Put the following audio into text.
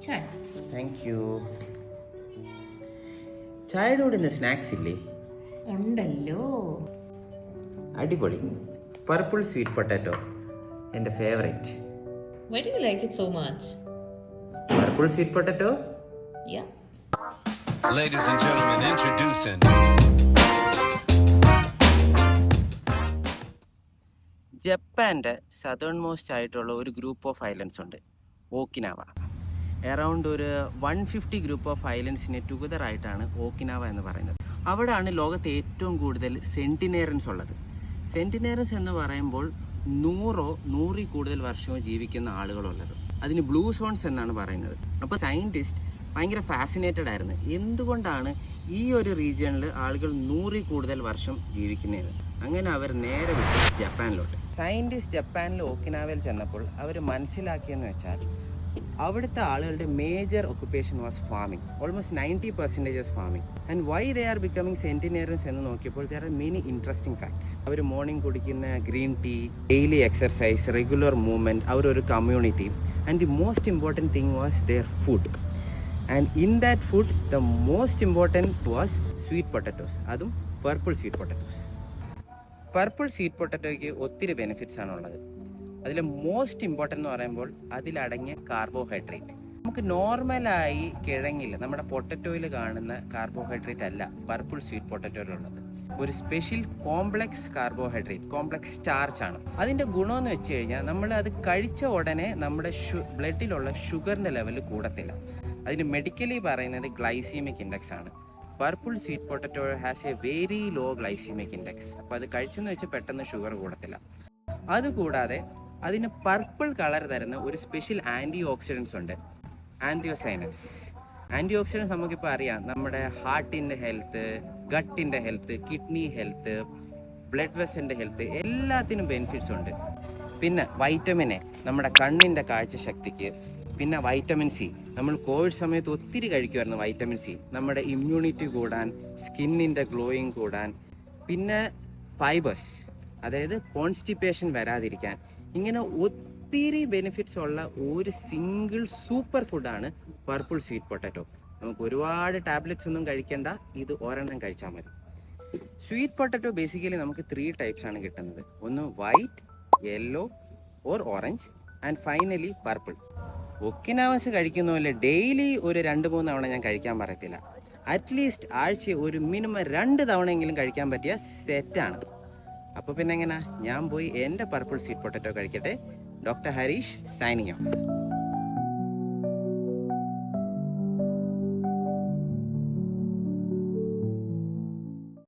ചായ. Thank you. ചായയുടെ കൂടെ ഇന്ന് സ്നാക്സ് ഇല്ലേ? ഉണ്ടല്ലോ. അടിപൊളി. പർപ്പിൾ സ്വീറ്റ് പൊട്ടാറ്റോ എൻ്റെ favourite. Why do you like it so much? Purple sweet potato. Yeah. Ladies and gentlemen, introducing ജപ്പാൻ്റെ സദേൺ മോസ്റ്റ് ആയിട്ടുള്ള ഒരു ഗ്രൂപ്പ് ഓഫ് ഐലൻഡ്സ് ഉണ്ട്, ഓക്കിനാവ. അറൗണ്ട് ഒരു 150 ഗ്രൂപ്പ് ഓഫ് ഐലൻഡ്സിനെ ടുഗദർ ആയിട്ടാണ് ഓക്കിനാവ എന്ന് പറയുന്നത്. അവിടെയാണ് ലോകത്തെ ഏറ്റവും കൂടുതൽ സെൻറ്റിനേറിയൻസ് ഉള്ളത്. സെൻറ്റിനേറിയൻസ് എന്ന് പറയുമ്പോൾ 100 കൂടുതൽ വർഷവും ജീവിക്കുന്ന ആളുകളുള്ളത്. അതിന് ബ്ലൂ സോൺസ് എന്നാണ് പറയുന്നത്. അപ്പോൾ സയൻറ്റിസ്റ്റ് ഭയങ്കര ഫാസിനേറ്റഡ് ആയിരുന്നു, എന്തുകൊണ്ടാണ് ഈ ഒരു റീജിയണിൽ ആളുകൾ 100 കൂടുതൽ വർഷം ജീവിക്കുന്നത്. അങ്ങനെ അവർ നേരെ വിട്ടു ജപ്പാനിലോട്ട്. സയൻറ്റിസ്റ്റ് ജപ്പാനിൽ ഓക്കിനാവയിൽ ചെന്നപ്പോൾ അവർ മനസ്സിലാക്കിയെന്ന് വെച്ചാൽ അവിടുത്തെ ആളുകളുടെ major occupation was farming. Almost 90% was farming. And why they are becoming centenarians എന്ന് നോക്കിയപ്പോൾ there are many interesting facts. അവർ മോർണിംഗ് കുടിക്കുന്ന green tea, daily exercise, regular movement, അവരൊരു community. And the most important thing was their food. And in that food the most important was sweet potatoes, അതും purple sweet potatoes. Purple sweet പൊട്ടറ്റോയ്ക്ക് ഒത്തിരി benefits ആണുള്ളത്. അതിൽ most important എന്ന് പറയുമ്പോൾ അതിലടങ്ങിയ carbohydrate. നമുക്ക് നോർമലായി കിഴങ്ങിൽ നമ്മുടെ പൊട്ടറ്റോയിൽ കാണുന്ന കാർബോഹൈഡ്രേറ്റ് അല്ല പർപ്പിൾ സ്വീറ്റ് പൊട്ടറ്റോയിലുള്ളത്. ഒരു special complex carbohydrate, complex starch ആണ്. അതിൻ്റെ ഗുണമെന്ന് വെച്ച് കഴിഞ്ഞാൽ നമ്മൾ അത് കഴിച്ച ഉടനെ നമ്മുടെ ബ്ലഡിലുള്ള ഷുഗറിൻ്റെ ലെവൽ കൂടത്തില്ല. അതിന് മെഡിക്കലി പറയുന്നത് ഗ്ലൈസീമിക് ഇൻഡെക്സ് ആണ്. Purple sweet potato has a very low glycemic index. അപ്പോൾ അത് കഴിച്ചെന്ന് വെച്ച് പെട്ടെന്ന് ഷുഗർ കൂടത്തില്ല. അതുകൂടാതെ അതിന് പർപ്പിൾ കളർ തരുന്ന ഒരു സ്പെഷ്യൽ ആൻറ്റി ഓക്സിഡൻസ് ഉണ്ട്, ആൻതിയോസൈനൻസ്. ആൻറ്റി ഓക്സിഡൻസ് നമുക്കിപ്പോൾ അറിയാം, നമ്മുടെ ഹാർട്ടിൻ്റെ ഹെൽത്ത്, ഗട്ടിൻ്റെ ഹെൽത്ത്, കിഡ്നി ഹെൽത്ത്, ബ്ലഡ് വെസലിൻ്റെ ഹെൽത്ത്, എല്ലാത്തിനും ബെനിഫിറ്റ്സ് ഉണ്ട്. പിന്നെ വൈറ്റമിൻ എ നമ്മുടെ കണ്ണിൻ്റെ കാഴ്ചശക്തിക്ക്. പിന്നെ വൈറ്റമിൻ സി, നമ്മൾ കോവിഡ് സമയത്ത് ഒത്തിരി കഴിക്കുമായിരുന്നു വൈറ്റമിൻ സി, നമ്മുടെ ഇമ്മ്യൂണിറ്റി കൂടാൻ, സ്കിന്നിൻ്റെ ഗ്ലോയിങ് കൂടാൻ. പിന്നെ ഫൈബേഴ്സ്, അതായത് കോൺസ്റ്റിപ്പേഷൻ വരാതിരിക്കാൻ. ഇങ്ങനെ ഒത്തിരി ബെനിഫിറ്റ്സ് ഉള്ള ഒരു സിംഗിൾ സൂപ്പർ ഫുഡാണ് പർപ്പിൾ സ്വീറ്റ് പൊട്ടാറ്റോ. നമുക്ക് ഒരുപാട് ടാബ്ലറ്റ്സ് ഒന്നും കഴിക്കേണ്ട, ഇത് ഒരെണ്ണം കഴിച്ചാൽ മതി. സ്വീറ്റ് പൊട്ടാറ്റോ ബേസിക്കലി നമുക്ക് 3 ടൈപ്സ് ആണ് കിട്ടുന്നത്. ഒന്ന് white, yellow or orange, and finally purple. Okinawans കഴിക്കുന്ന പോലെ ഡെയിലി ഒരു 2-3 തവണ ഞാൻ കഴിക്കാൻ പറയത്തില്ല. അറ്റ്ലീസ്റ്റ് ആഴ്ച ഒരു മിനിമം 2 തവണയെങ്കിലും കഴിക്കാൻ പറ്റിയ സെറ്റാണ്. അപ്പോൾ പിന്നെ എങ്ങനെ, ഞാൻ പോയി എൻ്റെ പർപ്പിൾ സ്വീറ്റ് പൊട്ടാറ്റോ കഴിക്കട്ടെ. Doctor Harish signing off.